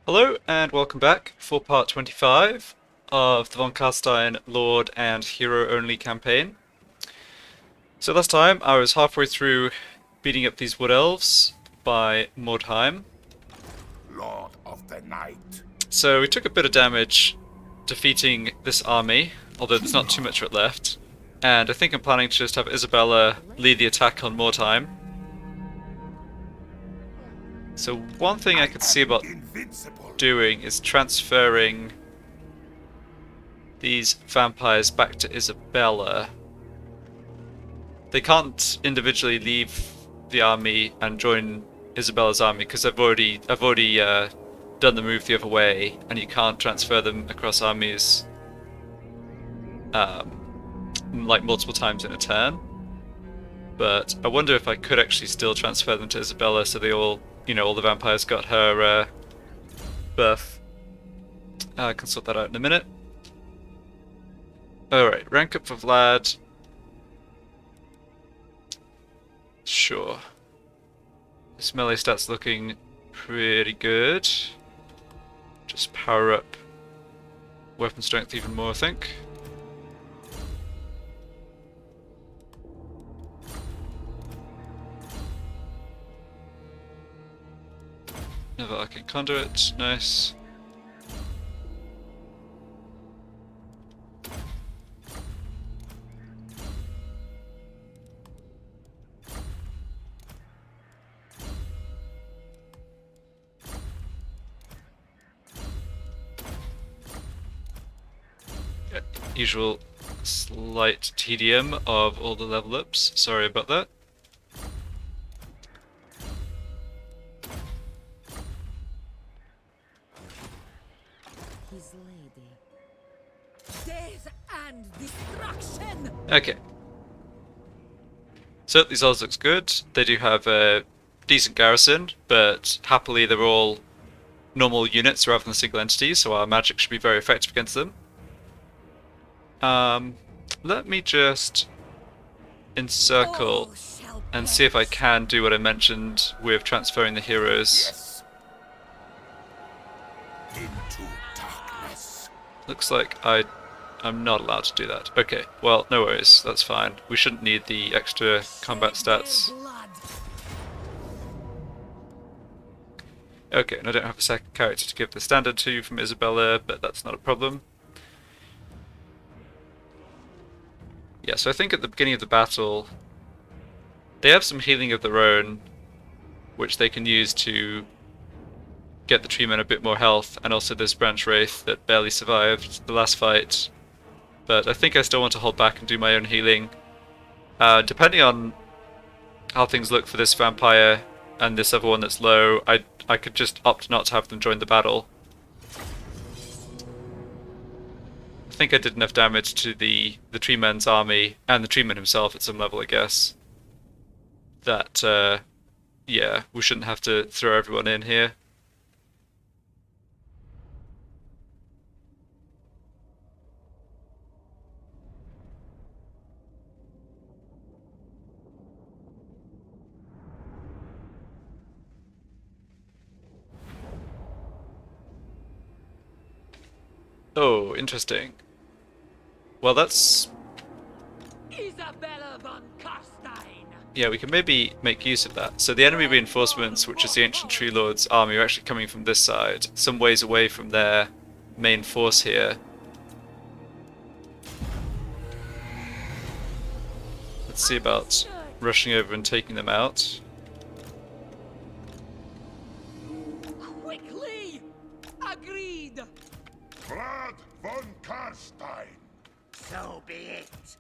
Hello and welcome back for part 25 of the von Carstein Lord and Hero Only campaign. So last time I was halfway through beating up these wood elves by Mordheim. Lord of the Night. So we took a bit of damage defeating this army, although there's not too much of it left. And I think I'm planning to just have Isabella lead the attack on Mordheim. So one thing I could see about doing is transferring these vampires back to Isabella. They can't individually leave the army and join Isabella's army because I've already done the move the other way, and you can't transfer them across armies like multiple times in a turn. But I wonder if I could actually still transfer them to Isabella so they all, all the vampires got her buff. I can sort that out in a minute. Alright, rank up for Vlad. Sure. This melee stat's looking pretty good. Just power up weapon strength even more, I think. Another arcane conduit, nice. Usual slight tedium of all the level ups, sorry about that. His lady. Death and destruction! Okay. So these odds looks good. They do have a decent garrison, but happily they're all normal units rather than single entities, so our magic should be very effective against them. Let me just encircle and see if I can do what I mentioned with transferring the heroes. Yes. Into darkness. Looks like I'm not allowed to do that. Okay, well, no worries, that's fine. We shouldn't need the extra combat stats. Okay, and I don't have a second character to give the standard to from Isabella, but that's not a problem. Yeah, so I think at the beginning of the battle, they have some healing of their own, which they can use to get the tree men a bit more health, and also this branch wraith that barely survived the last fight. But I think I still want to hold back and do my own healing. Depending on how things look for this vampire and this other one that's low, I could just opt not to have them join the battle. I think I did enough damage to the tree men's army and the tree man himself at some level, I guess, that yeah, we shouldn't have to throw everyone in here. Oh, interesting. Well, that's... Isabella von Carstein! yeah, we can maybe make use of that. So the enemy reinforcements, which is the Ancient Tree Lord's army, are actually coming from this side, some ways away from their main force here. Let's see about rushing over and taking them out. Quickly! Agreed! Vlad von Carstein. So be it.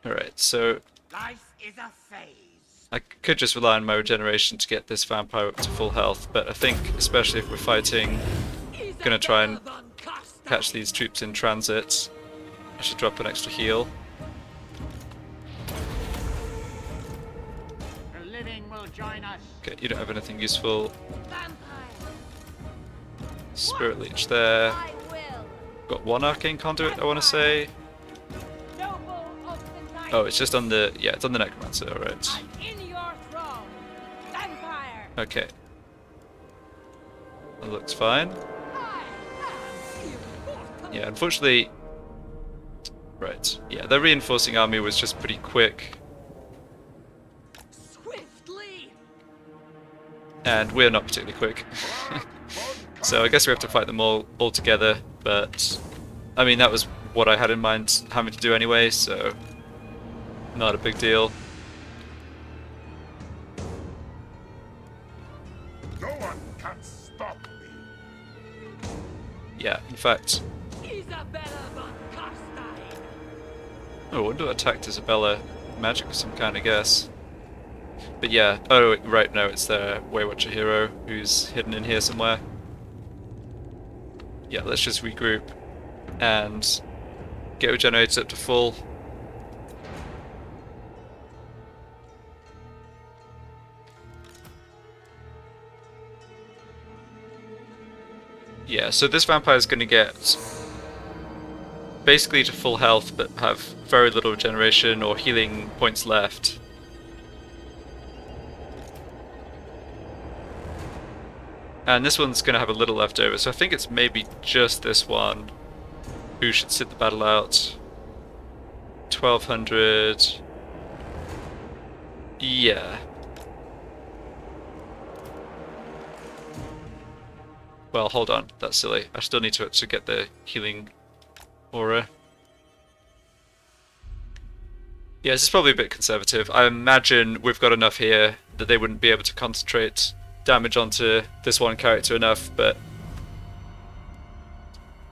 Alright, so Life is a phase. I could just rely on my regeneration to get this vampire up to full health, but I think, especially if we're fighting, gonna try and catch these troops in transit, I should drop an extra heal. The living will join us. Okay, you don't have anything useful. Vampire! Spirit Leech there. I will! Got one arcane conduit, I want to say. Noble of the night! Oh, it's just on the... yeah, it's on the necromancer, alright. I'm in your throne! Vampire! Okay. That looks fine. Yeah, unfortunately... Right, yeah, their reinforcing army was just pretty quick. Swiftly. And we're not particularly quick. So I guess we have to fight them all together, but... I mean, that was what I had in mind having to do anyway, so... Not a big deal. No one can stop me. Yeah, in fact... Isabella von Carstein. Oh, I wonder what attacked Isabella. Magic of some kind, I guess. But yeah, oh right, no, it's the Waywatcher hero who's hidden in here somewhere. Yeah, let's just regroup and get regenerated up to full. Yeah, so this vampire is going to get basically to full health but have very little regeneration or healing points left. And this one's going to have a little left over, so I think it's maybe just this one who should sit the battle out. 1200. Yeah. Well, hold on, that's silly. I still need to get the healing aura. Yeah, this is probably a bit conservative. I imagine we've got enough here that they wouldn't be able to concentrate damage onto this one character enough, but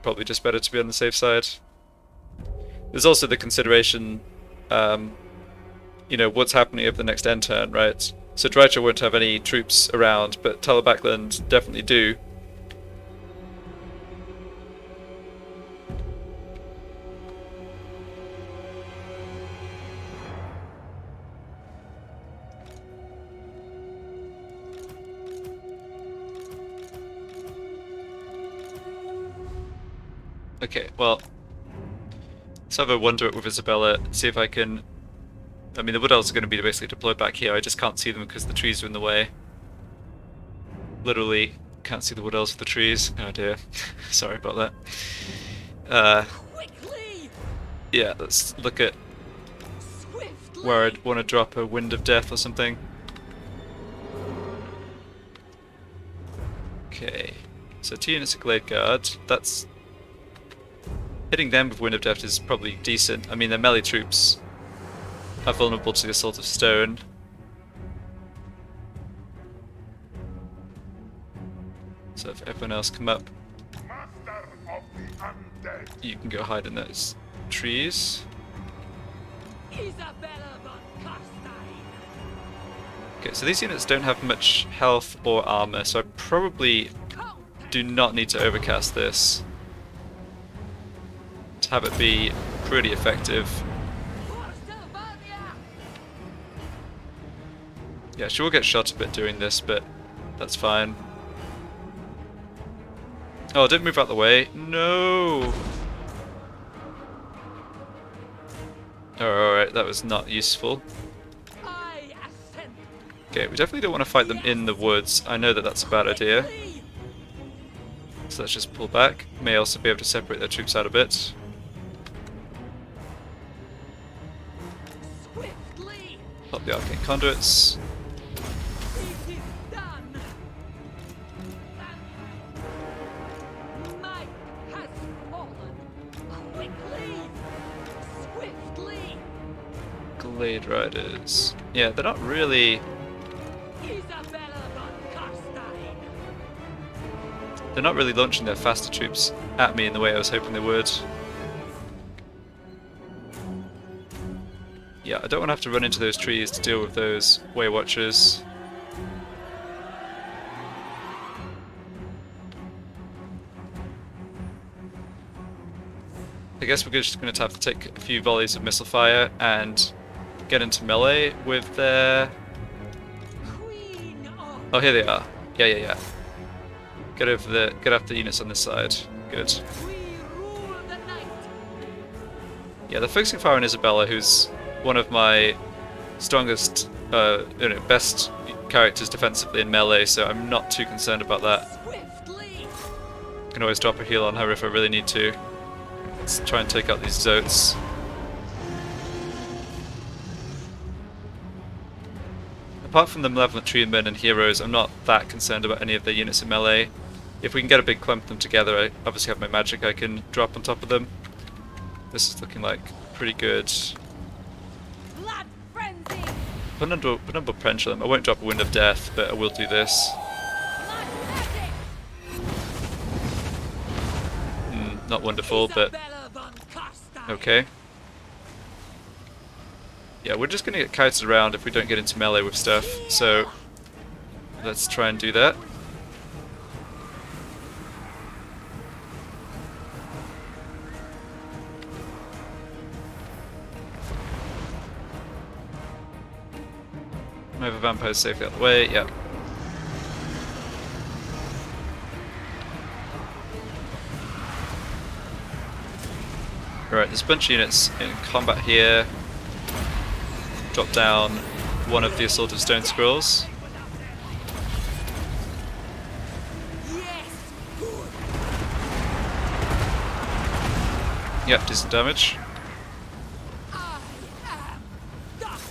probably just better to be on the safe side. There's also the consideration, you know, what's happening over the next end turn, right? So Drycha won't have any troops around, but Talabakland definitely do. Okay, well, let's have a wander with Isabella, see if I can... I mean, the Wood Elves are going to be basically deployed back here, I just can't see them because the trees are in the way. Literally, can't see the Wood Elves with the trees. Oh dear, sorry about that. Yeah, let's look at where I'd want to drop a Wind of Death or something. Okay, so 2 units of Glade Guard, that's... Hitting them with Wind of Death is probably decent. I mean, their melee troops are vulnerable to the Assault of Stone. So if everyone else come up, Master of the undead. you can go hide in those trees. Isabella von Carstein. Okay, so these units don't have much health or armor, so I probably do not need to overcast this to have it be pretty effective. Yeah, she will get shot a bit doing this, but that's fine. Oh, don't move out the way. No! Oh, alright, that was not useful. Okay, we definitely don't want to fight them in the woods. I know that that's a bad idea. So let's just pull back. May also be able to separate their troops out a bit. Pop the arcane conduits. Glade Riders. Yeah, they're not really... They're not really launching their faster troops at me in the way I was hoping they would. Yeah, I don't want to have to run into those trees to deal with those Waywatchers. I guess we're just going to have to take a few volleys of missile fire and get into melee with their... Oh, here they are. Yeah. Get after the units on this side. Good. Yeah, they're focusing fire on Isabella, who's one of my strongest, best characters defensively in melee, so I'm not too concerned about that. can always drop a heal on her if I really need to. Let's try and take out these Zotes. Apart from the Malevolent Treemen and Heroes, I'm not that concerned about any of their units in melee. If we can get a big clump of them together, I obviously have my magic I can drop on top of them. This is looking like pretty good. Blood frenzy. Put under pendulum. I won't drop a Wind of Death, but I will do this. Blood magic. Not wonderful, but Isabella von Carstein. okay. Yeah, we're just gonna get kited around if we don't get into melee with stuff, so let's try and do that. Move a vampire safely out the way, yeah. Alright, there's a bunch of units in combat here. Drop down one of the Assaultive Stone Scrolls. Yes. Good. Yep, decent damage. I am darkness.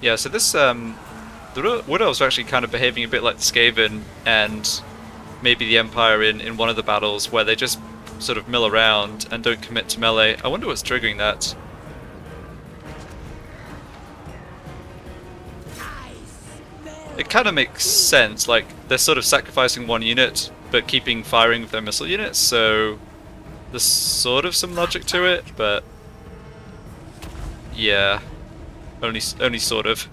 Yeah, so this, the Wood Elves are actually kind of behaving a bit like the Skaven and maybe the Empire in one of the battles where they just sort of mill around and don't commit to melee. I wonder what's triggering that. It kind of makes sense, like they're sort of sacrificing one unit but keeping firing with their missile units, so there's sort of some logic to it, but yeah, only sort of.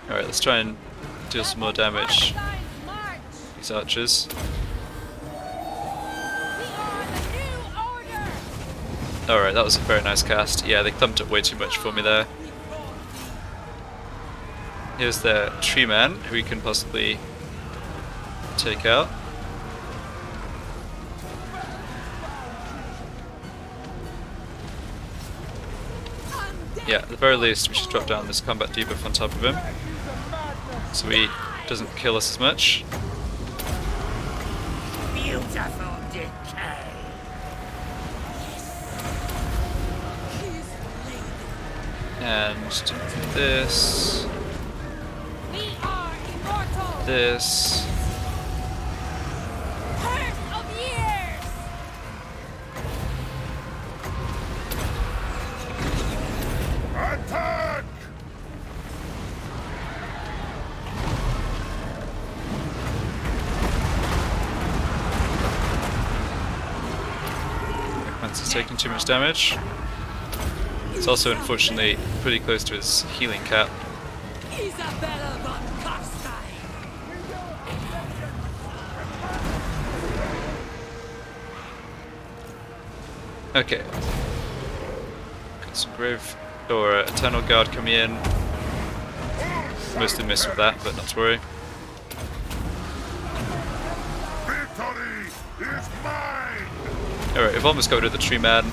Alright, let's try and deal some more damage. Carstein's march. These archers. Alright, that was a very nice cast. Yeah, they clumped up way too much for me there. Here's their tree man, who we can possibly take out. Yeah, at the very least we should drop down this combat debuff on top of him, so he doesn't kill us as much. Beautiful decay. And do this, We are immortal. this. Curse of years. Attack! Necromancer's taking too much damage. It's also unfortunately pretty close to his healing cap. Isabella von Carstein. Okay. Got some Grave or Eternal Guard coming in. Mostly missed with that, but not to worry. Victory is mine! Alright, we've almost got rid of the tree man.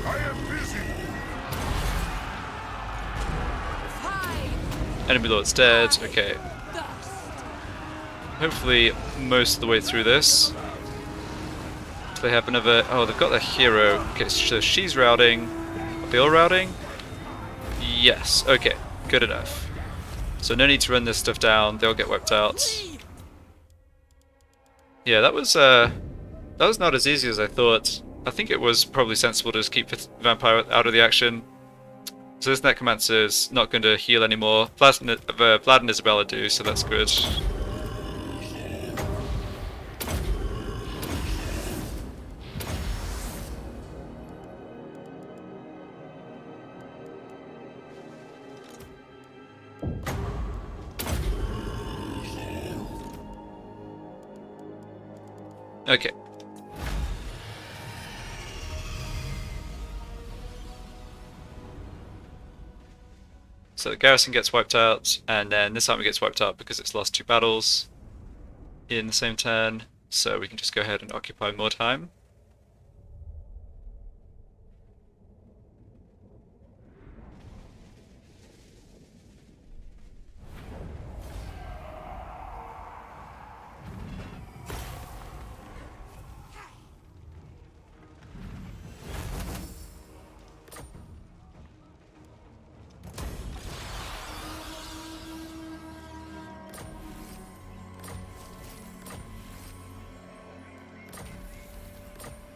I am busy! Hide. Enemy Lord's dead. Okay. Dust. Hopefully most of the way through this. Do they have another... Oh, they've got their hero. Okay, so she's routing. Are they all routing? Yes. Okay, good enough. So no need to run this stuff down. They'll get wiped out. Yeah, that was not as easy as I thought. I think it was probably sensible to just keep the vampire out of the action. So this necromancer's not going to heal anymore. Vlad and Isabella do, so that's good. Okay. So the garrison gets wiped out, and then this army gets wiped out because it's lost 2 battles in the same turn, so we can just go ahead and occupy more time.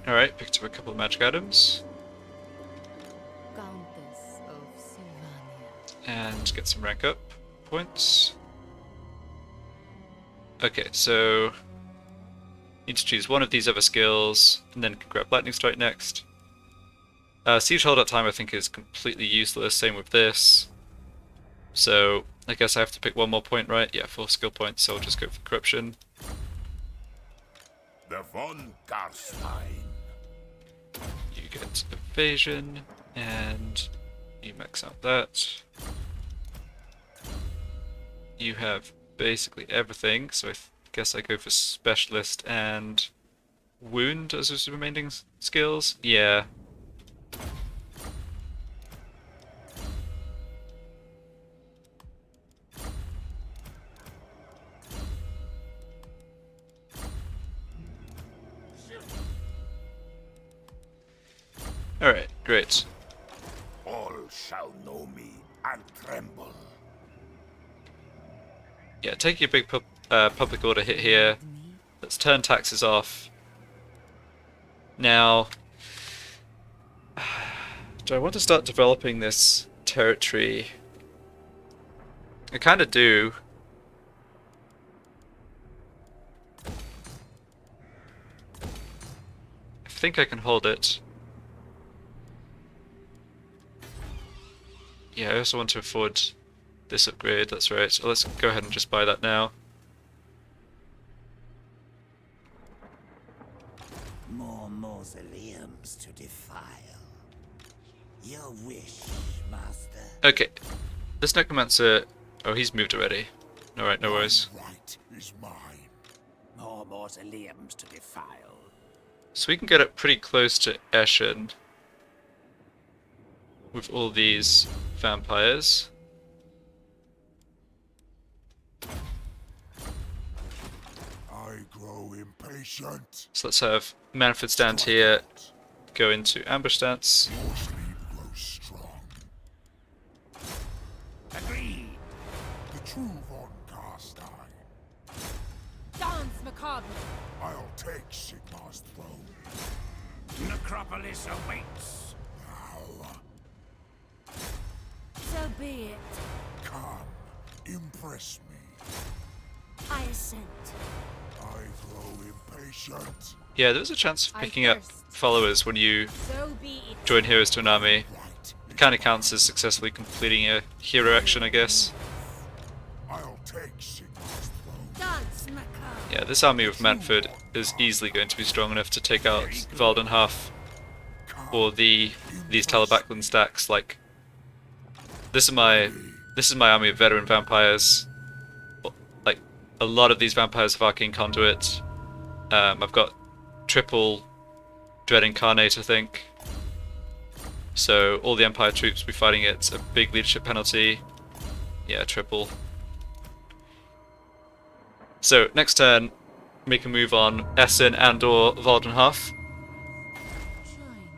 Alright, picked up a couple of magic items. Countess of Sylvania. And get some rank up points. Okay, so need to choose one of these other skills, and then can grab Lightning Strike next. Siege holdout time I think is completely useless, same with this. So I guess I have to pick one more point, right? Yeah, 4 skill points, so I'll just go for Corruption. The von Carstein. You get Evasion, and you max out that. You have basically everything, so I guess I go for Specialist and Wound as his remaining skills. Yeah. Alright, great. All shall know me and tremble. Yeah, take your big public order hit here. Let's turn taxes off. Now, do I want to start developing this territory? I kind of do. I think I can hold it. Yeah, I also want to afford this upgrade, that's right. So let's go ahead and just buy that now. More mausoleums to defile. Your wish, master. Okay, this necromancer... Oh, he's moved already. Alright, no worries. Right is mine. More mausoleums to defile. So we can get up pretty close to Eschen with all these vampires. I grow impatient. So let's have Manfred stand here, go into ambush stance. Your sleep grows strong. Agreed. The true von Carstein. Dance macabre. I'll take Sigmar's throne. Necropolis awaits. Now, So be it. come, impress me. I assent. I grow impatient. Yeah, there's a chance of I picking up thirst. followers when you So be it. join heroes to an army. Right. It kind of counts as successfully completing a hero action, I guess. I'll take Sigmar's throne. Dance macabre. Yeah, this army with Manfred is easily going to be strong enough to take out Valdenhof or these Talabaclan stacks. Like, this is my army of veteran vampires. Like, a lot of these vampires have Arcane Conduit. I've got triple Dread Incarnate, I think. So all the Empire troops will be fighting it. A big leadership penalty. Yeah, triple. So next turn, make a move on Essen and or Valdenhof. Join me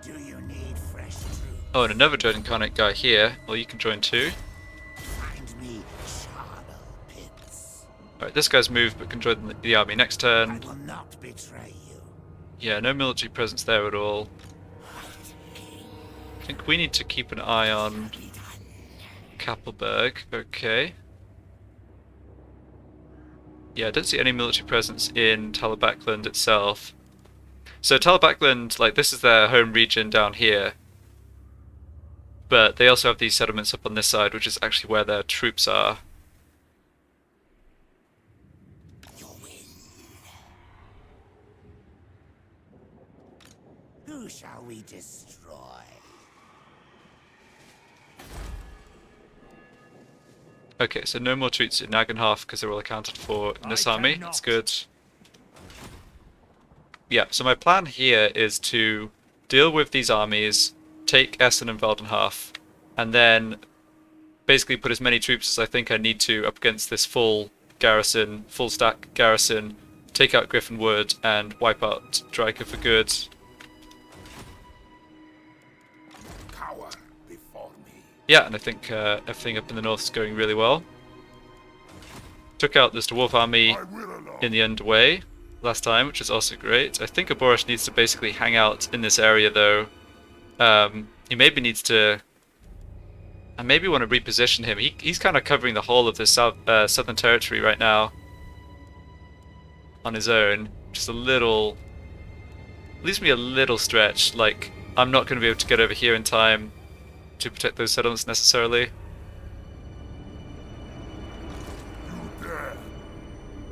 for dinner. Do you need fresh troops? Oh, and another Dread Incarnate guy here. Well, you can join too. Find me charnel pits. Alright, this guy's moved but can join the army next I turn. will not betray you. Yeah, no military presence there at all. I think we need to keep an eye on Kappelberg. Okay. Yeah, I don't see any military presence in Talabacland itself. So Talabacland, like, this is their home region down here. But they also have these settlements up on this side, which is actually where their troops are. You win. Who shall we destroy? Okay, so no more troops in Nagenhof because they're all accounted for in this army. That's good. Yeah, so my plan here is to deal with these armies, take Essen and Waldenhof, and then basically put as many troops as I think I need to up against this full garrison, full stack garrison, take out Griffin Wood, and wipe out Dryker for good. Cower before me. Yeah, and I think everything up in the north is going really well. Took out this dwarf army I will alone. in the underway last time, which is also great. I think Aborish needs to basically hang out in this area though. He maybe needs to... I maybe want to reposition him. He's kind of covering the whole of the southern territory right now on his own. Just a little... leaves me a little stretched. Like, I'm not going to be able to get over here in time to protect those settlements necessarily. You dare.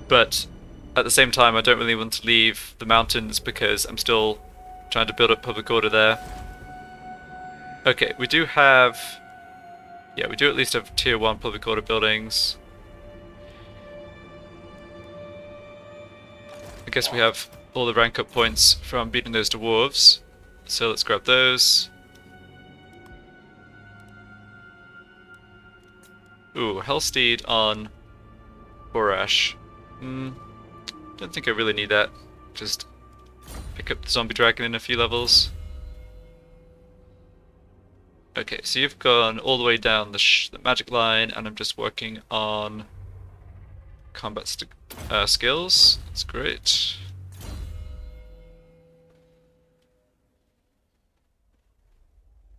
But at the same time, I don't really want to leave the mountains because I'm still trying to build up public order there. Okay, we do have... yeah, we do at least have tier 1 public order buildings. I guess we have all the rank up points from beating those dwarves. So let's grab those. Ooh, Hellsteed on Borash. Don't think I really need that. Just pick up the zombie dragon in a few levels. Okay, so you've gone all the way down the magic line, and I'm just working on combat skills. That's great.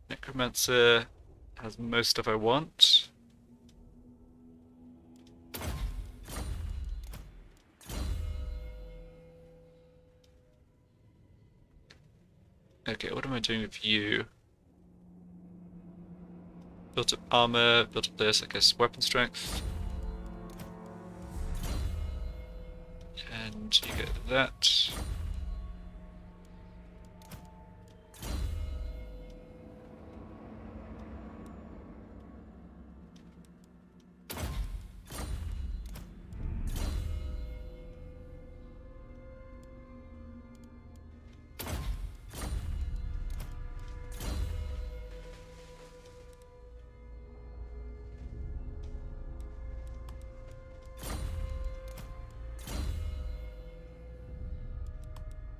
Necromancer has most stuff I want. Okay, what am I doing with you? Built up armor, built up this, I guess weapon strength. And you get that.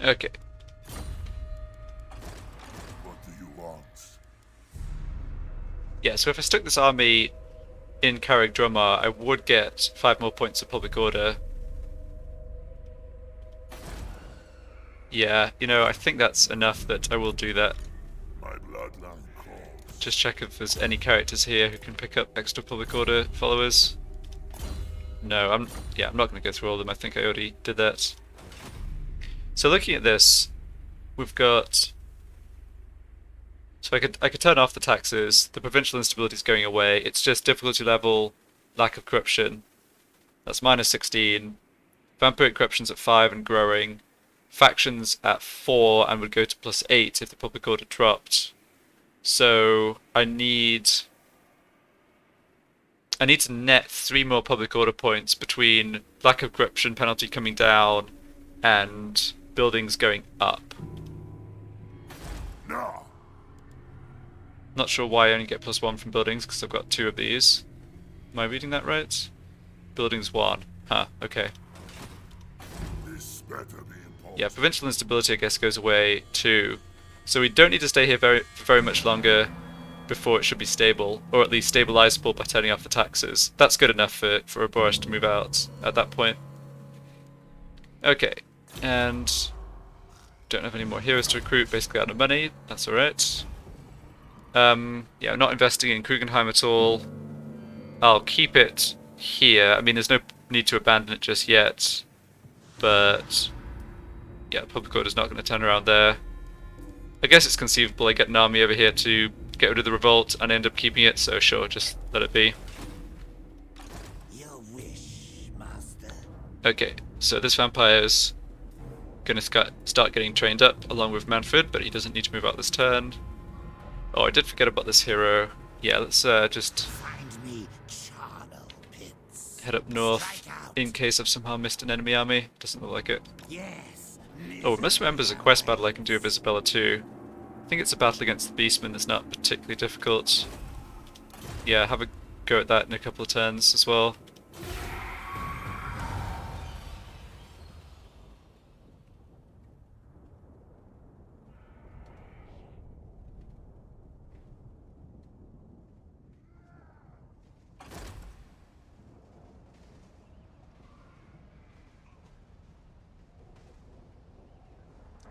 Okay. What do you want? Yeah, so if I stuck this army in Carrick Drumar, I would get 5 more points of public order. Yeah, you know, I think that's enough that I will do that. My bloodline calls. Just check if there's any characters here who can pick up extra public order followers. No, I'm not going to go through all of them. I think I already did that. So looking at this, we've got... so I could turn off the taxes, the provincial instability is going away, it's just difficulty level, lack of corruption. That's minus 16. Vampiric corruption's at 5 and growing. Factions at 4 and would go to plus 8 if the public order dropped. So I need to net 3 more public order points between lack of corruption penalty coming down and buildings going up. No. Not sure why I only get +1 from buildings, because I've got 2 of these. Am I reading that right? Buildings 1. Huh, okay. This better be important. Yeah, provincial instability I guess goes away too. So we don't need to stay here for very much longer before it should be stable, or at least stabilizable by turning off the taxes. That's good enough for Aborish to move out at that point. Okay, and don't have any more heroes to recruit, basically out of money, that's alright. Yeah, I'm not investing in Krugenheim at all. I'll keep it here. I mean, there's no need to abandon it just yet, but yeah, public order's not going to turn around there. I guess it's conceivable I get an army over here to get rid of the revolt and end up keeping it, so sure, just let it be. Your wish, master. Okay, so this vampire's going to start getting trained up along with Manfred, but he doesn't need to move out this turn. Oh, I did forget about this hero. Yeah, let's just... Find me charnel head up north Strike out. in case I've somehow missed an enemy army. Doesn't look like it. Yes. Oh, I must remember there's a quest battle I can do with Isabella too. I think it's a battle against the Beastmen that's not particularly difficult. Yeah, have a go at that in a couple of turns as well.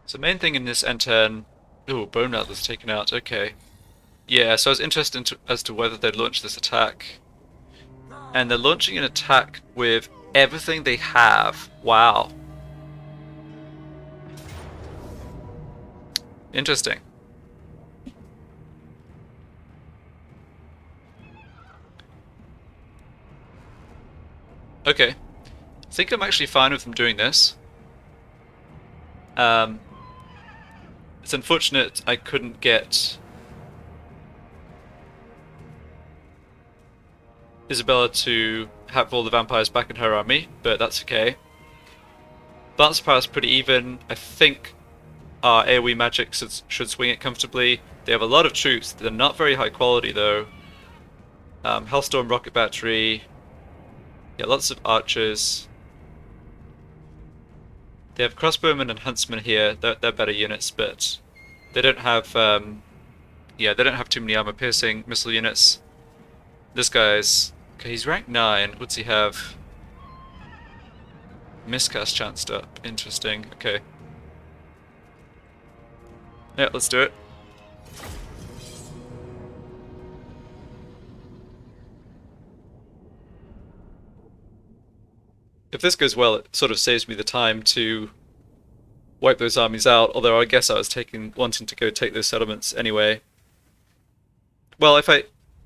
So main thing in this end turn... Ooh, Bone Rattler's taken out, okay. Yeah, so I was interested as to whether they'd launch this attack. And they're launching an attack with everything they have. Wow. Interesting. Okay. I think I'm actually fine with them doing this. It's unfortunate I couldn't get Isabella to have all the vampires back in her army, but that's okay. Lance power is pretty even. I think our AoE magic should swing it comfortably. They have a lot of troops. They're not very high quality though. Hellstorm rocket battery. Yeah, lots of archers. They have crossbowmen and huntsmen here. They're better units, but they don't have yeah, they don't have too many armor-piercing missile units. This guy's okay. He's rank 9. What's he have? Miscast chanced up. Interesting. Okay. Yeah, let's do it. If this goes well, it sort of saves me the time to wipe those armies out, although I guess I was wanting to go take those settlements anyway. Well,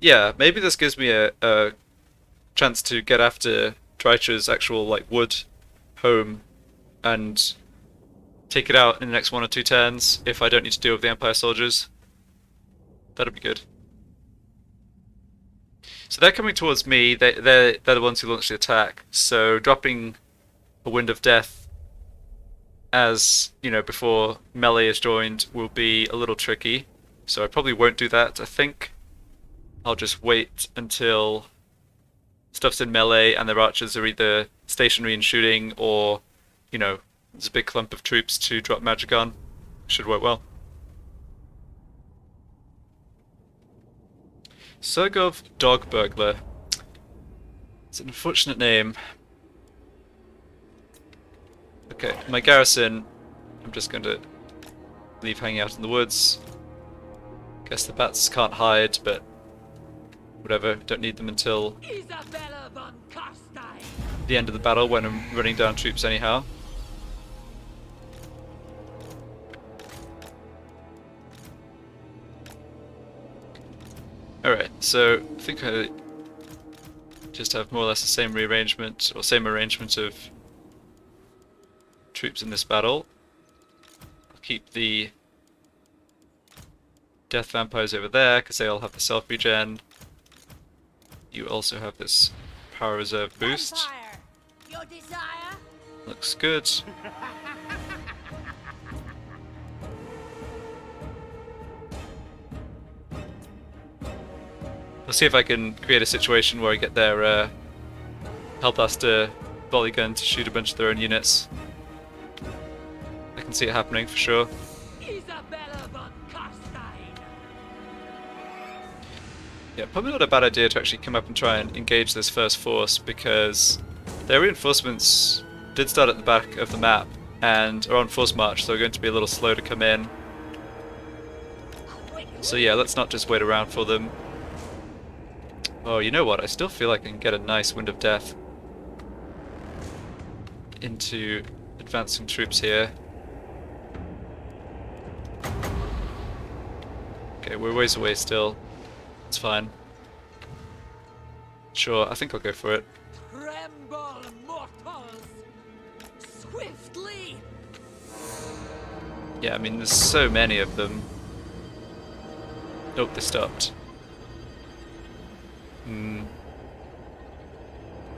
yeah, maybe this gives me a chance to get after Dreicher's actual, like, wood home and take it out in the next 1 or 2 turns if I don't need to deal with the Empire soldiers. That'd be good. So they're coming towards me. They're the ones who launched the attack. So dropping a Wind of Death, as you know, before melee is joined, will be a little tricky. So I probably won't do that. I think I'll just wait until stuff's in melee and their archers are either stationary and shooting, or you know, there's a big clump of troops to drop magic on. Should work well. Sergov Dog Burglar. It's an unfortunate name. Okay, my garrison, I'm just going to leave hanging out in the woods. Guess the bats can't hide, but whatever, don't need them until Isabella von Carstein. the end of the battle when I'm running down troops anyhow. Alright, so I think I just have more or less the same rearrangement, or same arrangement of troops in this battle. I'll keep the death vampires over there, because they all have the self-regen. You also have this power reserve boost. Vampire, your desire? Looks good. I'll see if I can create a situation where I get their Hellblaster volley gun to shoot a bunch of their own units. I can see it happening for sure. Isabella von Carstein. Yeah, probably not a bad idea to actually come up and try and engage this first force, because their reinforcements did start at the back of the map and are on force march, so they're going to be a little slow to come in. So yeah, let's not just wait around for them. Oh, you know what? I still feel like I can get a nice Wind of Death into advancing troops here. Okay, we're ways away still. It's fine. Sure, I think I'll go for it. Tremble, mortals! Swiftly! Yeah, I mean, there's so many of them. Nope, they stopped.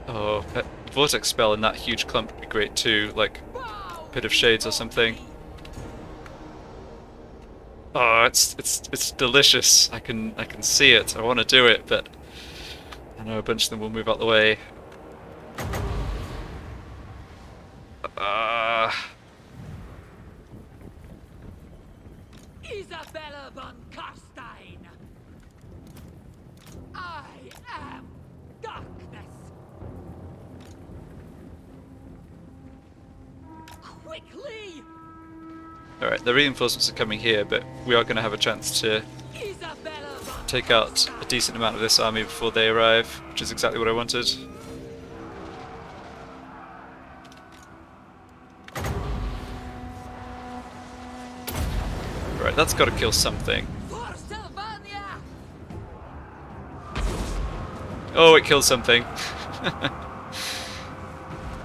Oh, Vortex Spell in that huge clump would be great too, like Pit of Shades or something. Oh, it's delicious. I can see it. I want to do it, but I know a bunch of them will move out the way. Isabella von Carstein. I am darkness. Quickly! Alright, the reinforcements are coming here, but we are going to have a chance to Isabella von take out a decent amount of this army before they arrive, which is exactly what I wanted. Right, that's got to kill something. For Sylvania! Oh, it killed something.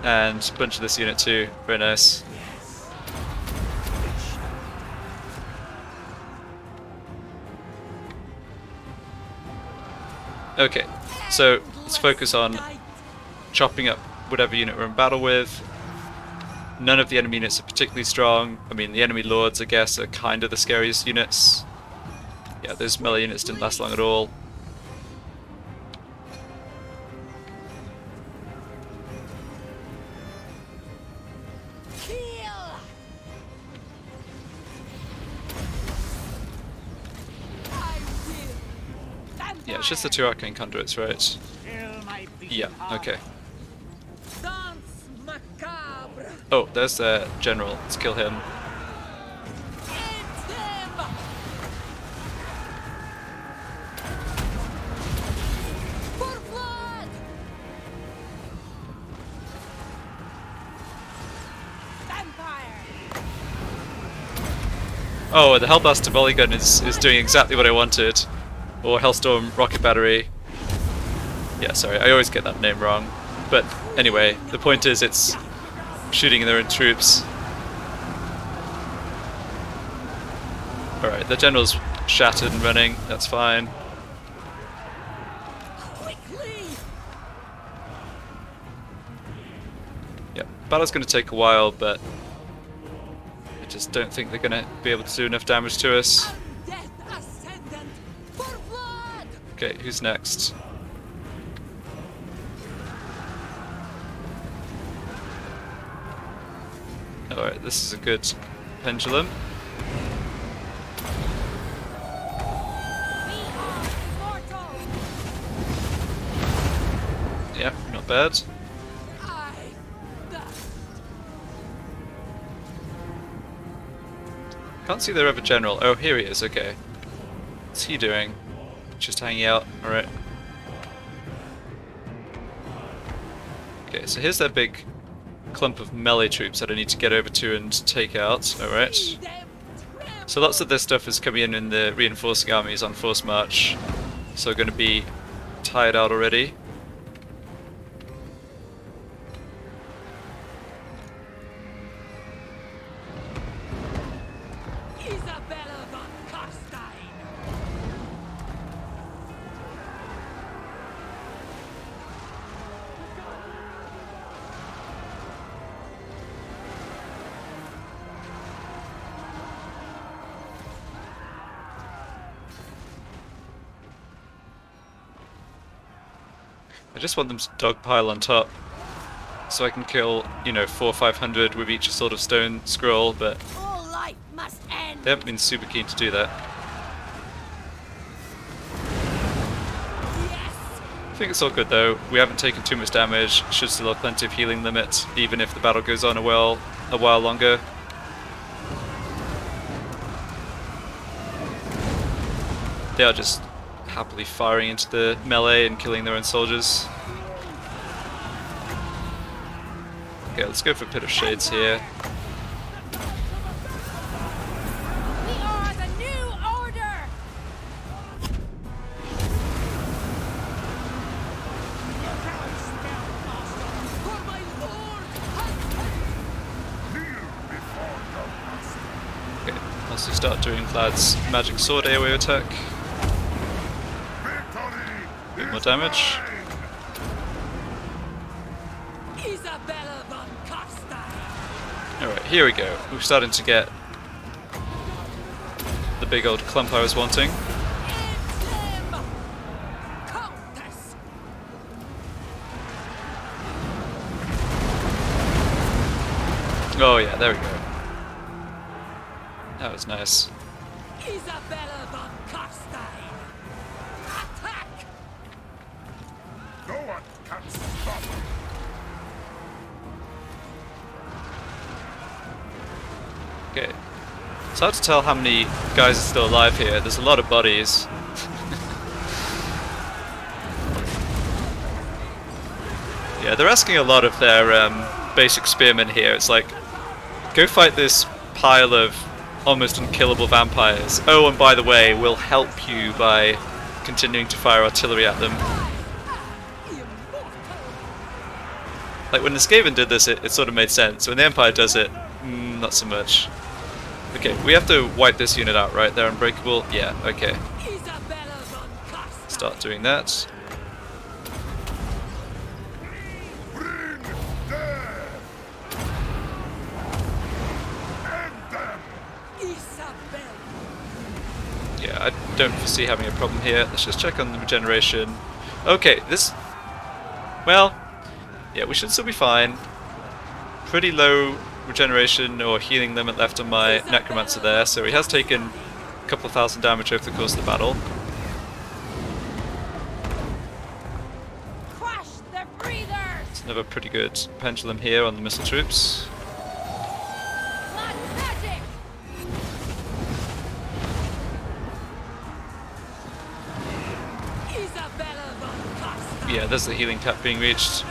And a bunch of this unit too. Very nice. Okay, so let's focus on chopping up whatever unit we're in battle with. None of the enemy units are particularly strong. I mean, the enemy lords, I guess, are kind of the scariest units. Yeah, those melee units didn't last long at all. Yeah, it's just the 2 arcane conduits, right? Yeah, okay. Dance macabre! Oh, there's the general. Let's kill him. End them! For blood! Vampire! Oh, the Hellblaster volley gun is doing exactly what I wanted. Or Hellstorm rocket battery. Yeah, sorry, I always get that name wrong. But anyway, the point is it's shooting their own troops. Alright, the general's shattered and running, that's fine. Quickly! Yeah, battle's going to take a while, but I just don't think they're going to be able to do enough damage to us. Death ascendant! For blood! Okay, who's next? Alright, this is a good pendulum. We are immortal! Yeah, not bad. I dust! Can't see their other general. Oh, here he is, okay. What's he doing? Just hanging out, alright. Okay, so here's their big clump of melee troops that I need to get over to and take out, alright. See them tremble! So lots of this stuff is coming in the reinforcing armies on force march, so we're going to be tired out already. Isabella von Carstein! I just want them to dogpile on top, so I can kill, you know, 400 or 500 with each sort of stone scroll, but All life must end! they haven't been super keen to do that. Yes! I think it's all good though. We haven't taken too much damage, should still have plenty of healing limit, even if the battle goes on a while longer. They are just happily firing into the melee and killing their own soldiers. Okay, let's go for a Pit of Shades here. We are the new order! For my lord! Okay, once we start doing Vlad's magic sword AoE attack, a bit more damage. Isabella von Carstein. Alright, here we go. We're starting to get the big old clump I was wanting. Slim Countess. Oh yeah, there we go. That was nice. Isabella von Carstein. Attack! No one can stop me. Okay. It's hard to tell how many guys are still alive here. There's a lot of bodies. Yeah, they're asking a lot of their basic spearmen here. It's like, go fight this pile of almost unkillable vampires. Oh, and by the way, we'll help you by continuing to fire artillery at them. Like when the Skaven did this, it sort of made sense. When the Empire does it, not so much. Okay, we have to wipe this unit out, right? They're unbreakable? Yeah, okay. Isabella von Carstein. Start doing that. Bring them! End them! Isabella. Yeah, I don't foresee having a problem here. Let's just check on the regeneration. Okay, this... Well, yeah, we should still be fine. Pretty low regeneration or healing limit left on my necromancer there, so he has taken a couple of thousand damage over the course of the battle. Crush the breathers. It's another pretty good pendulum here on the missile troops. Blood magic. Isabella von Carstein. Yeah, there's the healing cap being reached.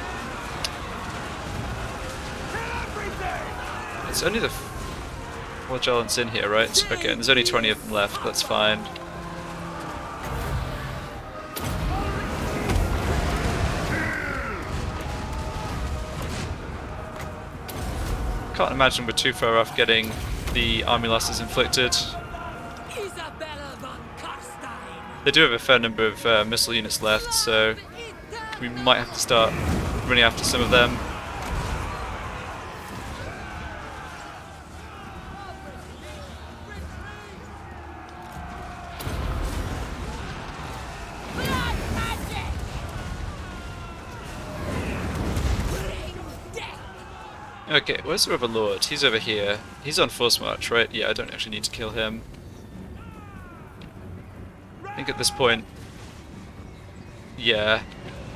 It's only the four giants in here, right? Okay, and there's only 20 of them left, that's fine. Can't imagine we're too far off getting the army losses inflicted. Isabella von Carstein. They do have a fair number of missile units left, so we might have to start running after some of them. Blood magic. Bring death. Okay, where's the Overlord? He's over here. He's on force march, right? Yeah, I don't actually need to kill him. I think at this point, yeah,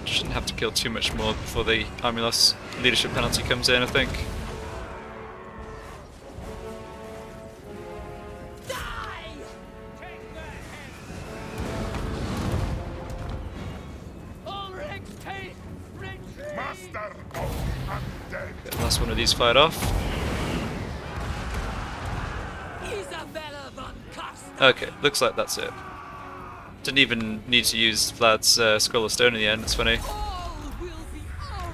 shouldn't have to kill too much more before the army loss leadership penalty comes in, I think. Die. Ulrich's teeth. Retreat. Master of undead! Okay, last one of these fired off. Isabella von Carstein. Okay, looks like that's it. Didn't even need to use Vlad's Scroll of Stone in the end, it's funny. All will be ours.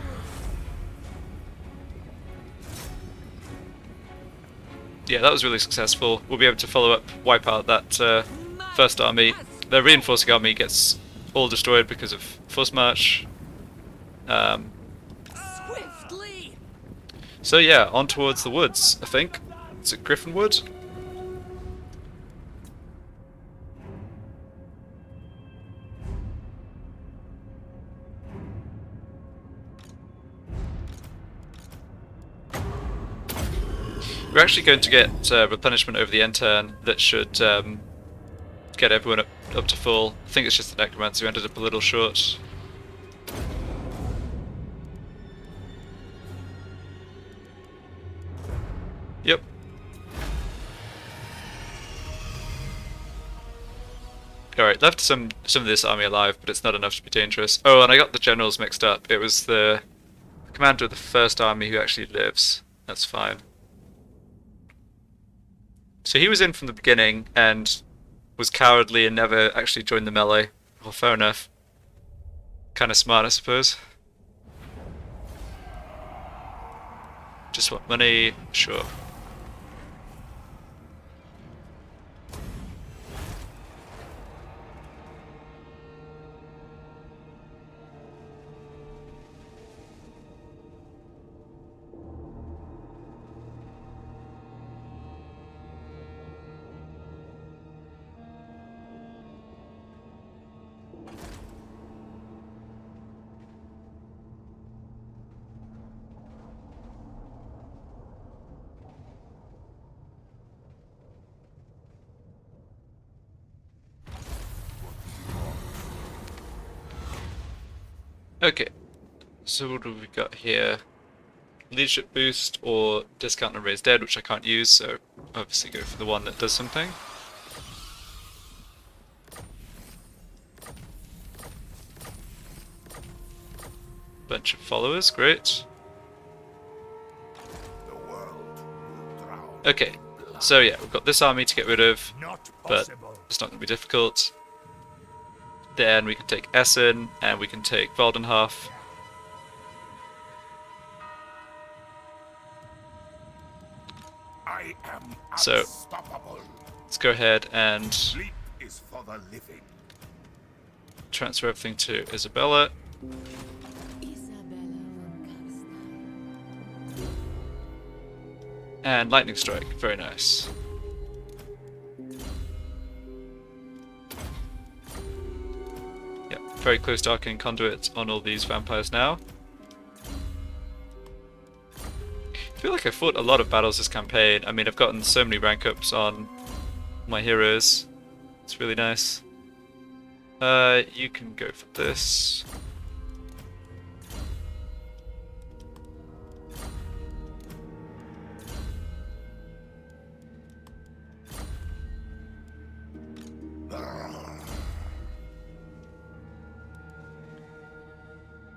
Yeah, that was really successful. We'll be able to follow up, wipe out that first army. The reinforcing army gets all destroyed because of force march. Swiftly. So yeah, on towards the woods, I think. Is it Griffinwood? We're actually going to get replenishment over the end turn that should get everyone up to full. I think it's just the Necromancer who ended up a little short. Yep. Alright, left some of this army alive, but it's not enough to be dangerous. Oh, and I got the generals mixed up. It was the commander of the first army who actually lives. That's fine. So he was in from the beginning and was cowardly and never actually joined the melee. Well, fair enough. Kind of smart, I suppose. Just want money? Sure. Okay, so what have we got here? Leadership boost or discount on raise dead, which I can't use, so obviously go for the one that does something. Bunch of followers, great. The world will drown. Okay, so yeah, we've got this army to get rid of, Not but possible. it's not going to be difficult. Then we can take Essen, and we can take Waldenhof. I am So- unstoppable. Let's go ahead and Sleep is for the living. transfer everything to Isabella. Isabella von Carstein. And Lightning Strike, very nice. Yep, very close to Arcane Conduit on all these vampires now. I feel like I fought a lot of battles this campaign. I mean, I've gotten so many rank ups on my heroes. It's really nice. You can go for this.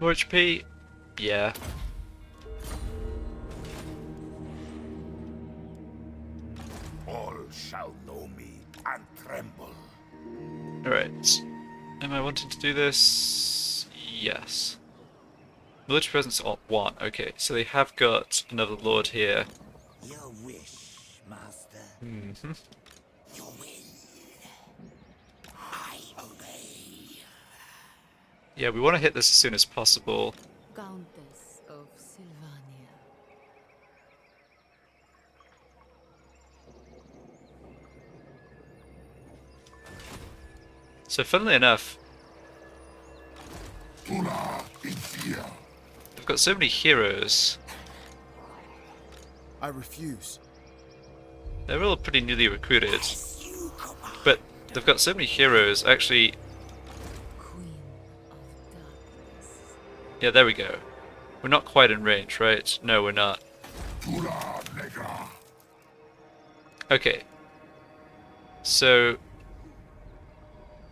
More HP? Yeah. All shall know me and tremble. Alright. Am I wanting to do this? Yes. Military presence at 1. Okay, so they have got another lord here. Your wish, master. Mm-hmm. Your will. I obey. Yeah, we want to hit this as soon as possible. Countess of Sylvania. So funnily enough, Fear. they've got so many heroes. I refuse. They're all pretty newly recruited. You command. But they've got so many heroes. Actually, Queen of Darkness. yeah, there we go. We're not quite in range, right? No, we're not. Tura negra. Okay. So,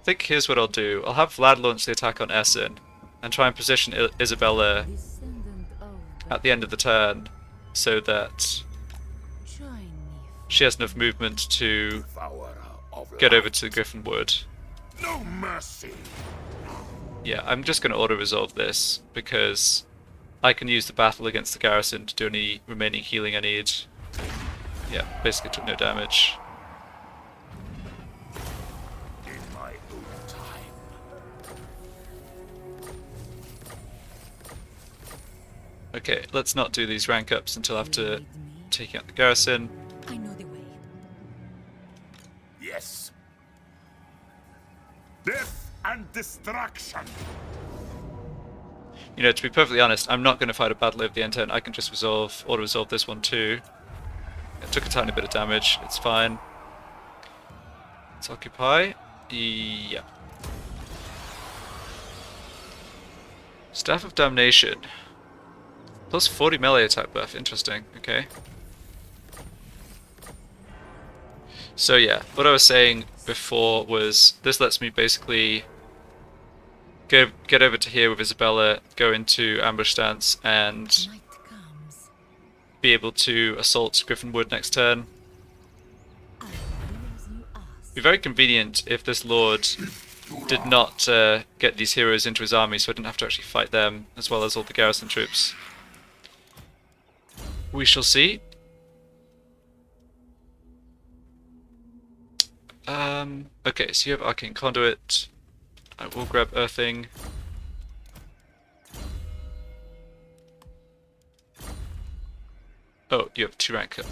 I think here's what I'll do. I'll have Vlad launch the attack on Essen, and try and position Isabella Descendant of at the end of the turn, so that Join me. she has enough movement to Devourer of get light. over to Griffinwood. No mercy. Yeah, I'm just going to auto-resolve this, because I can use the battle against the Garrison to do any remaining healing I need. Yeah, basically took no damage. In my own time. Okay, let's not do these rank ups until after Lead me. taking out the Garrison. I know the way. Yes. Death and destruction. You know, to be perfectly honest, I'm not going to fight a battle over the end turn. I can just auto-resolve this one too. It took a tiny bit of damage, it's fine. Let's occupy. Yeah. Staff of Damnation. Plus 40 melee attack buff, interesting, okay. So yeah, what I was saying before was this lets me basically get over to here with Isabella, go into ambush stance, and Night comes. be able to assault Griffinwood next turn. I will do as you ask. Be very convenient if this lord did not get these heroes into his army, so I didn't have to actually fight them, as well as all the garrison troops. We shall see. Okay, so you have Arcane Conduit. I will grab Earthing. Oh, you have 2 rank up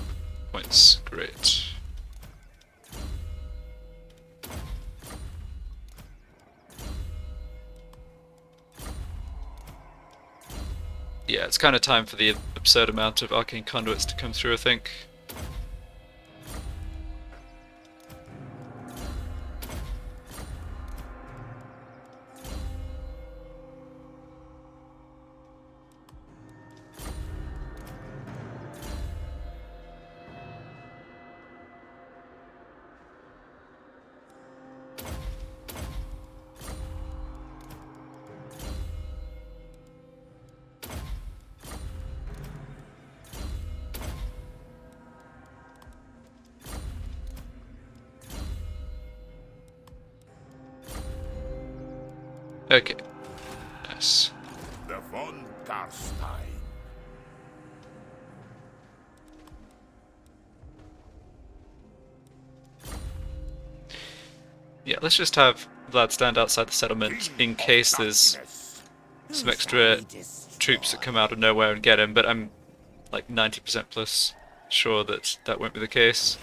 points. Great. Yeah, it's kind of time for the absurd amount of Arcane Conduits to come through, I think. Okay. Nice. The von Carstein. Yeah, let's just have Vlad stand outside the settlement in case there's some extra troops that come out of nowhere and get him, but I'm like 90% plus sure that that won't be the case.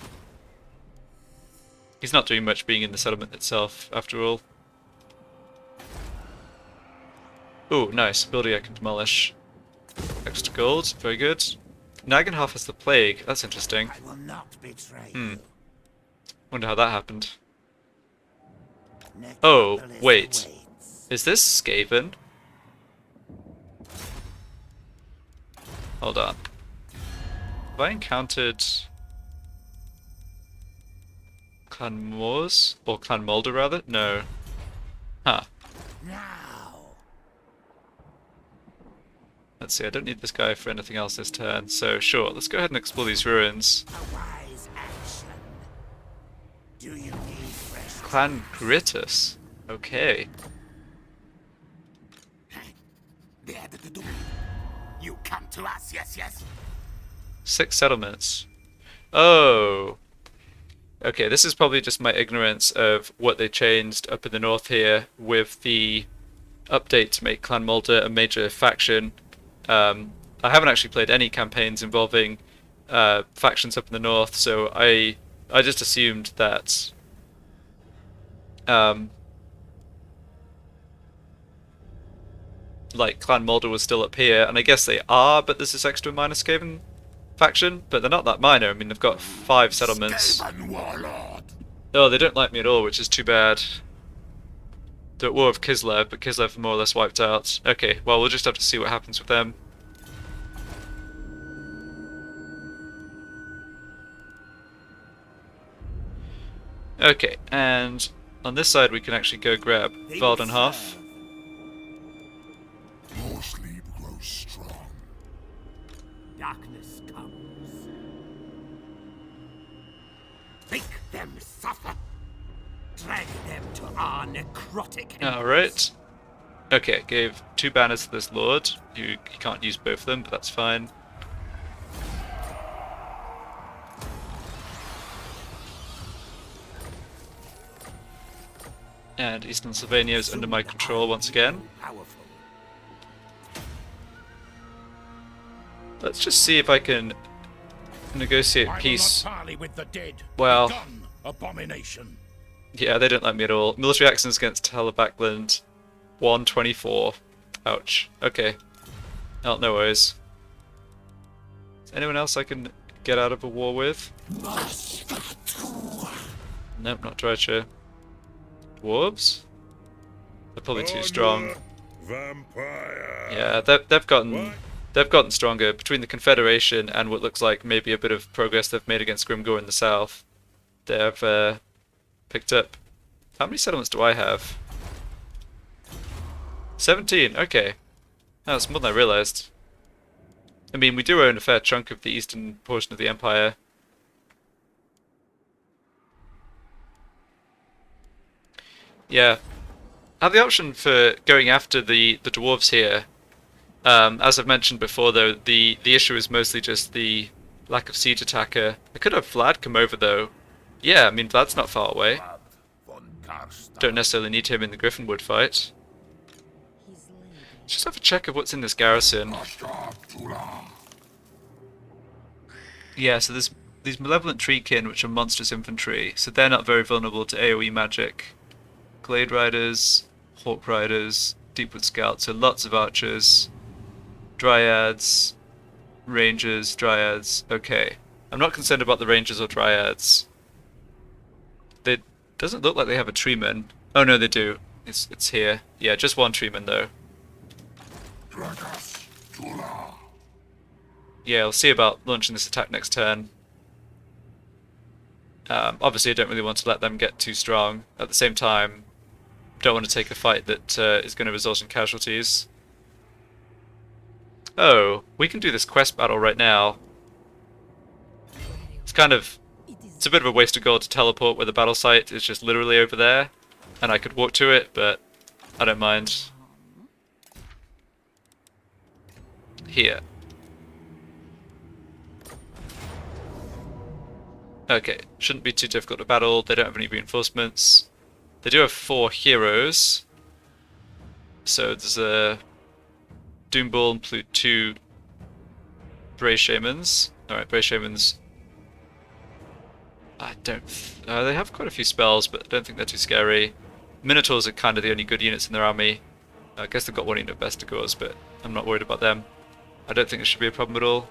He's not doing much being in the settlement itself, after all. Ooh, nice. Building I can demolish. Extra gold, very good. Nagenhof has the plague, that's interesting. I will not betray you. Wonder how that happened. Oh, Necropolis wait. awaits. Is this Skaven? Hold on. Have I encountered Clan Moors? Or Clan Mulder, rather? No. Huh. Now, Let's see, I don't need this guy for anything else this turn, so sure, let's go ahead and explore these ruins. a wise action. Do you need fresh? Clan Gritus. Okay. You come to us, yes. 6 settlements. Oh. Okay, this is probably just my ignorance of what they changed up in the north here with the update to make Clan Mulder a major faction. I haven't actually played any campaigns involving factions up in the north, so I just assumed that like Clan Mulder was still up here, and I guess they are, but there's this extra minor Skaven faction, but they're not that minor. I mean, they've got 5 settlements. Skaven warlord. Oh, they don't like me at all, which is too bad. They're at war with Kislev, but Kislev are more or less wiped out. Okay, well, we'll just have to see what happens with them. Okay, and on this side we can actually go grab They will Valdenhof. serve. Your sleep grows strong. Darkness comes. Make them suffer. Drag them to our necrotic. Alright. Okay, gave 2 banners to this lord. You can't use both of them, but that's fine. And Eastern Sylvania is under my control once again. Powerful. Let's just see if I can negotiate I will peace. not parley with the dead. Well- Begone, abomination. Yeah, they don't like me at all. Military actions against Telebackland. 124. Ouch. Okay. Oh, no worries. Is anyone else I can get out of a war with? Nope, not Drycher. Dwarves? They're probably too strong. Vampire. Yeah, they've gotten stronger between the Confederation and what looks like maybe a bit of progress they've made against Grimgor in the south. They've picked up. How many settlements do I have? 17. Okay, that's more than I realized. I mean, we do own a fair chunk of the eastern portion of the empire. Yeah, I have the option for going after the dwarves here. As I've mentioned before, though, the issue is mostly just the lack of siege attacker. I could have Vlad come over, though. Yeah, I mean, Vlad's not far away. Von Carstein. Don't necessarily need him in the Griffinwood fight. Just have a check of what's in this garrison. Yeah, so there's these malevolent treekin, which are monstrous infantry, so they're not very vulnerable to AoE magic. Glade Riders, Hawk Riders, Deepwood Scouts, so lots of archers. Dryads, Rangers, Dryads, okay. I'm not concerned about the Rangers or Dryads. They doesn't look like they have a treeman. Oh no, they do. It's here. Yeah, just one treeman though. Yeah, we'll see about launching this attack next turn. Obviously I don't really want to let them get too strong. At the same time, don't want to take a fight that is going to result in casualties. Oh, we can do this quest battle right now. It's a bit of a waste of gold to teleport where the battle site is just literally over there, and I could walk to it, but I don't mind. Here. Okay, shouldn't be too difficult to battle. They don't have any reinforcements. They do have 4 heroes. So there's a Doomball include 2 Bray Shamans. Alright, Bray Shamans. I don't. They have quite a few spells, but I don't think they're too scary. Minotaurs are kind of the only good units in their army. I guess they've got 1 unit of Vestigors, but I'm not worried about them. I don't think it should be a problem at all.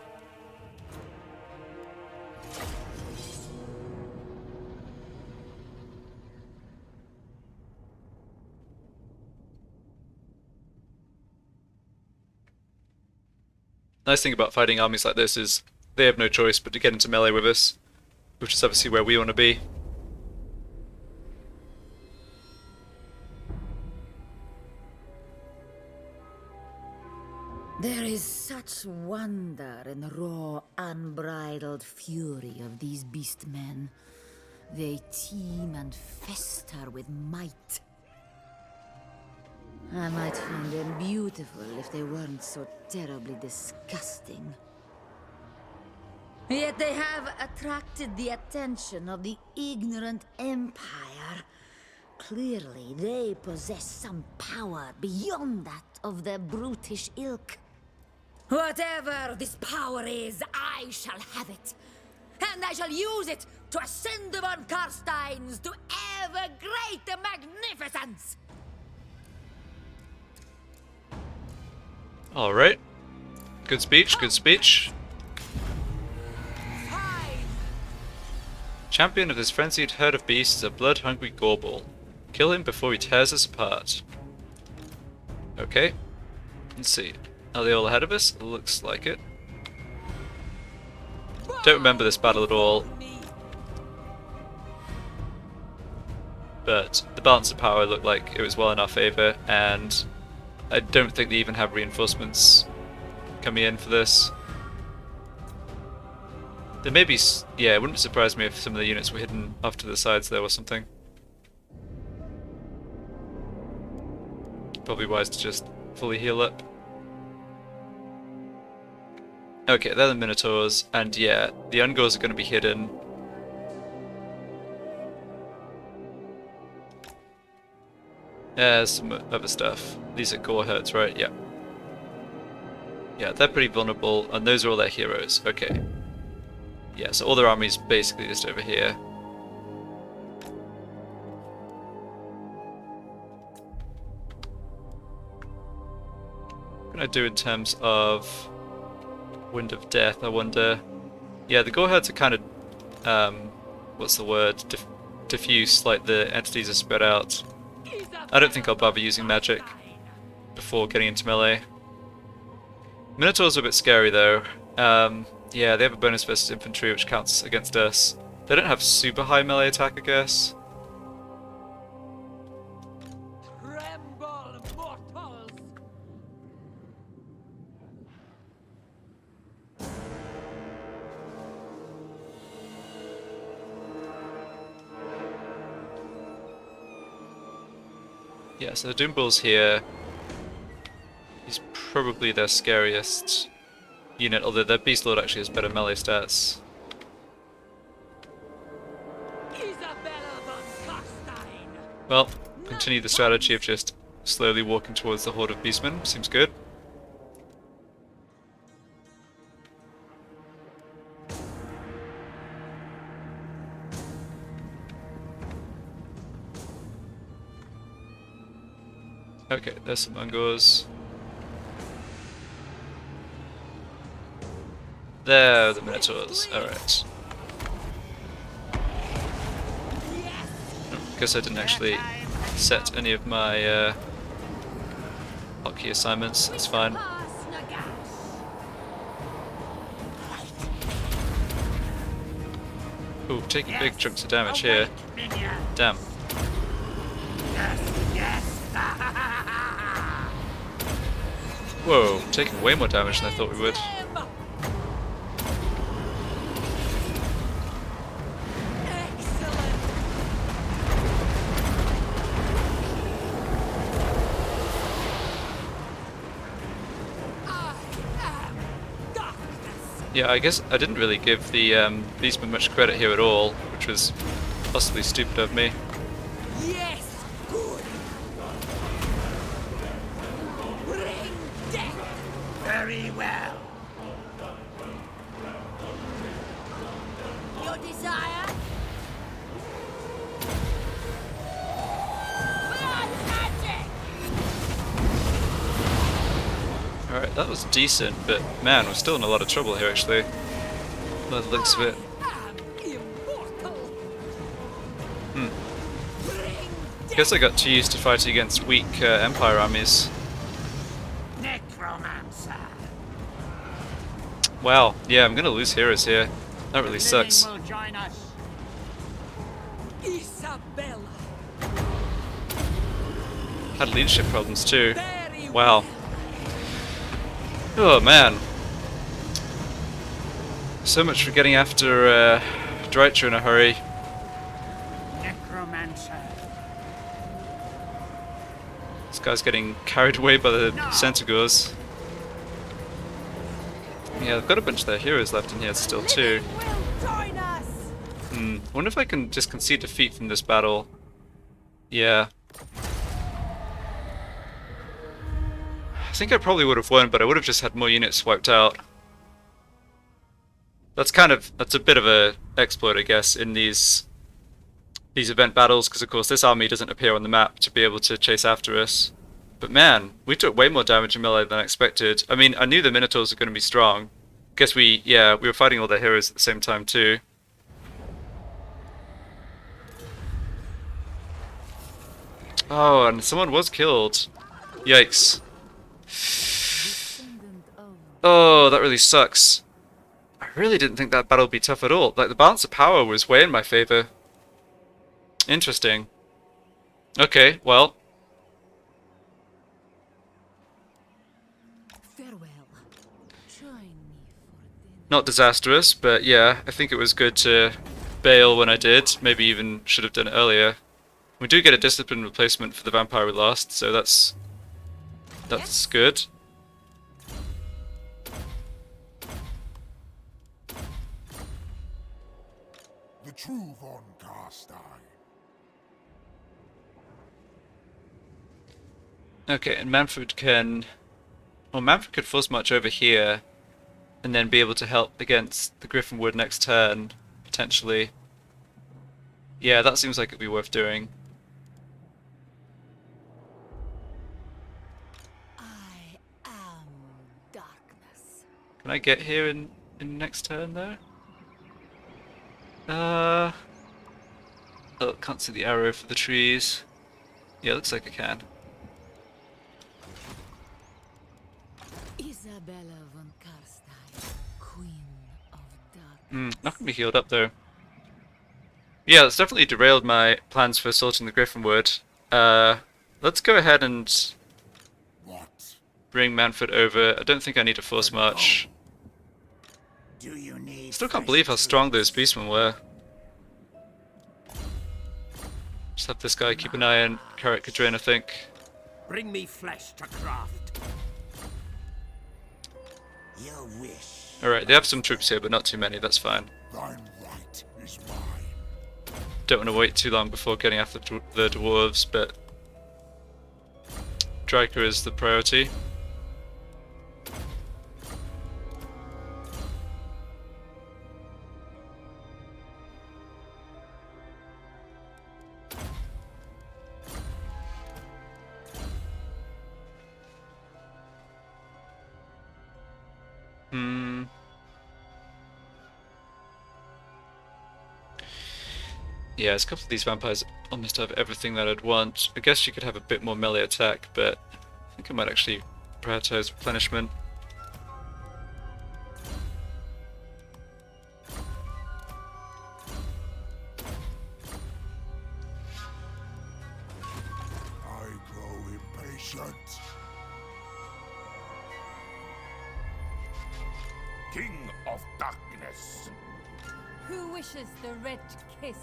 Nice thing about fighting armies like this is they have no choice but to get into melee with us, which is obviously where we want to be. There is such wonder in the raw, unbridled fury of these beastmen. They teem and fester with might. I might find them beautiful if they weren't so terribly disgusting. Yet they have attracted the attention of the ignorant Empire. Clearly, they possess some power beyond that of their brutish ilk. Whatever this power is, I shall have it. And I shall use it to ascend upon Carsteins to ever greater magnificence! Alright. Good speech, good speech. Champion of this frenzied herd of beasts is a blood-hungry gorbel. Kill him before he tears us apart. Okay. Let's see. Are they all ahead of us? Looks like it. Don't remember this battle at all. But the balance of power looked like it was well in our favour, and I don't think they even have reinforcements coming in for this. There may be, yeah, it wouldn't surprise me if some of the units were hidden off to the sides there or something. Probably wise to just fully heal up. Okay, they're the Minotaurs, and yeah, the Ungors are going to be hidden. There's some other stuff. These are gore herds, right? Yeah. Yeah, they're pretty vulnerable, and those are all their heroes. Okay. Yeah, so all their army's basically just over here. What can I do in terms of Wind of Death, I wonder? Yeah, the gore herds are kind of, what's the word? Diffuse, like the entities are spread out. I don't think I'll bother using magic before getting into melee. Minotaurs are a bit scary though. Yeah, they have a bonus versus infantry which counts against us. They don't have super high melee attack, I guess. Tremble, mortals! Yeah, so the Doomball's here. He's probably their scariest unit, although their Beast Lord actually has better melee stats. Well, continue the strategy of just slowly walking towards the horde of beastmen. Seems good. Okay, there's some Ungors. There are the Minotaurs. Alright. Guess I didn't actually set any of my hotkey assignments. That's fine. Ooh, taking big chunks of damage here. Damn. Whoa, taking way more damage than I thought we would. Yeah, I guess I didn't really give the Beastman much credit here at all, which was possibly stupid of me. Yes, good. Bring death. Very well. Your desire? Blood magic! Alright, that was decent, but man, we're still in a lot of trouble here actually. By the looks of it. I am immortal. Bring Guess I got too used to fighting against weak Empire armies. necromancer. Wow, yeah, I'm gonna lose heroes here. That really sucks. Will join us. Isabella. Had leadership problems too. Very Wow. well. Oh man. So much for getting after Dreicher in a hurry. Necromancer. This guy's getting carried away by the Centaurs. Yeah, I've got a bunch of their heroes left in here still too. Will join us! Wonder if I can just concede defeat from this battle. Yeah. I think I probably would have won, but I would have just had more units wiped out. That's a bit of a exploit, I guess, in these event battles, because of course this army doesn't appear on the map to be able to chase after us. But man, we took way more damage in melee than I expected. I mean, I knew the Minotaurs were going to be strong. Guess we were fighting all their heroes at the same time too. Oh, and someone was killed. Yikes. Oh, that really sucks. I really didn't think that battle would be tough at all. Like, the balance of power was way in my favor. Interesting. Okay, well. Farewell. Join me for dinner. Not disastrous, but yeah, I think it was good to bail when I did. Maybe even should have done it earlier. We do get a discipline replacement for the vampire we lost, so that's good. The true von Carstein. Okay, and Manfred can... Well, Manfred could force march over here, and then be able to help against the Griffinwood next turn, potentially. Yeah, that seems like it'd be worth doing. I am darkness. Can I get here in next turn, though? Oh, can't see the arrow for the trees. Yeah, looks like I can. Isabella von Carstein, Queen of Darkness. Not gonna be healed up though. Yeah, it's definitely derailed my plans for assaulting the Griffinwood. Let's go ahead and What? bring Manfred over. I don't think I need a force march. Do you need Still can't fresh believe how strong troops? those beastmen were. Just have this guy keep an eye on Carrot Kadrin, I think. Bring me flesh to craft. Your wish. Alright, they have some troops here, but not too many, that's fine. Thine right is mine. Don't want to wait too long before getting after the dwarves, but Dreicher is the priority. Yeah, a couple of these vampires almost have everything that I'd want. I guess you could have a bit more melee attack, but I think I might actually prioritize replenishment. I grow impatient. King of Darkness. Who wishes the red kiss?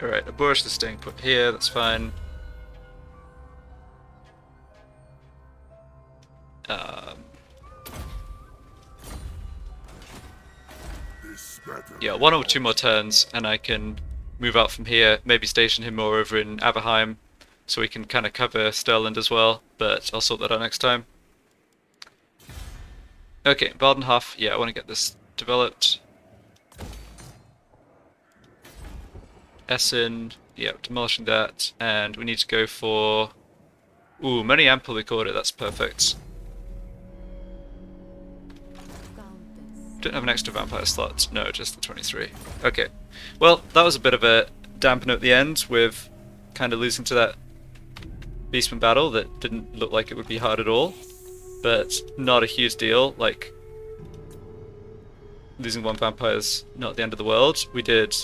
Alright, a Boris is staying put here, that's fine. yeah, 1 or 2 more turns, and I can move out from here, maybe station him more over in Averheim, so we can kind of cover Stirland as well, but I'll sort that out next time. Okay, Waldenhof, yeah, I want to get this developed. Essen, yeah, demolishing that, and we need to go for... Ooh, many Amplic Order, that's perfect. Don't have an extra vampire slot, no, just the 23. Okay, well, that was a bit of a dampener at the end, with kind of losing to that Beastman battle that didn't look like it would be hard at all, but not a huge deal. Like, losing 1 vampire is not the end of the world. We did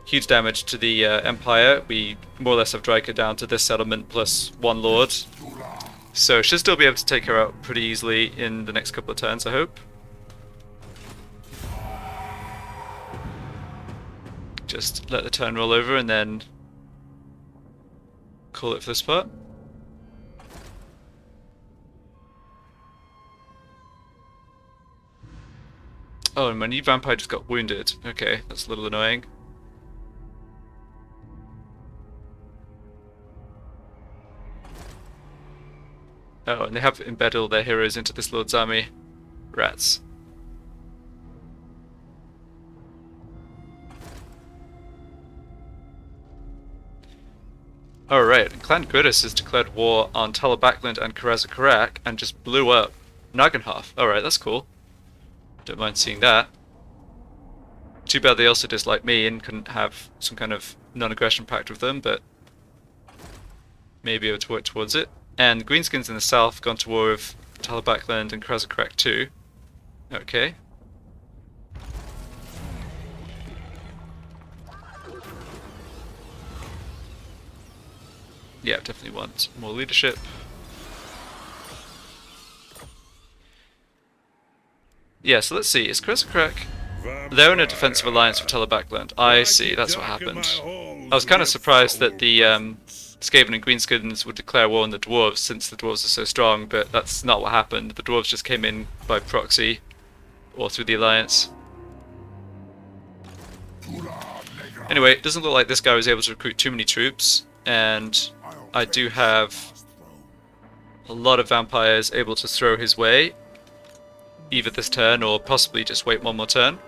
huge damage to the Empire. We more or less have Dryker down to this settlement plus 1 lord, so should still be able to take her out pretty easily in the next couple of turns, I hope. Just let the turn roll over and then call it for this part. Oh, and my new vampire just got wounded. Okay, that's a little annoying. Oh, and they have embedded all their heroes into this lord's army. Rats. Alright, Clan Gridis has declared war on Talabakland and Karazakarak and just blew up Nagenhof. Alright, that's cool. Don't mind seeing that. Too bad they also dislike me and couldn't have some kind of non-aggression pact with them, but maybe able to work towards it. And the Greenskins in the south gone to war with Talabakland and Karazakarak too. Okay. Yeah, definitely want more leadership. Yeah, so let's see. Is Karazakarak... They're in a defensive alliance with Talabakland. I see, that's what happened. I was kind of surprised that the Skaven and Greenskins would declare war on the Dwarves since the Dwarves are so strong, but that's not what happened. The Dwarves just came in by proxy, or through the alliance. Anyway, it doesn't look like this guy was able to recruit too many troops, and I do have a lot of vampires able to throw his way, either this turn or possibly just wait 1 more turn.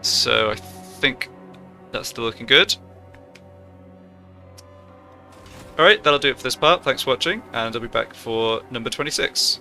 So I think that's still looking good. Alright, that'll do it for this part. Thanks for watching, and I'll be back for number 26.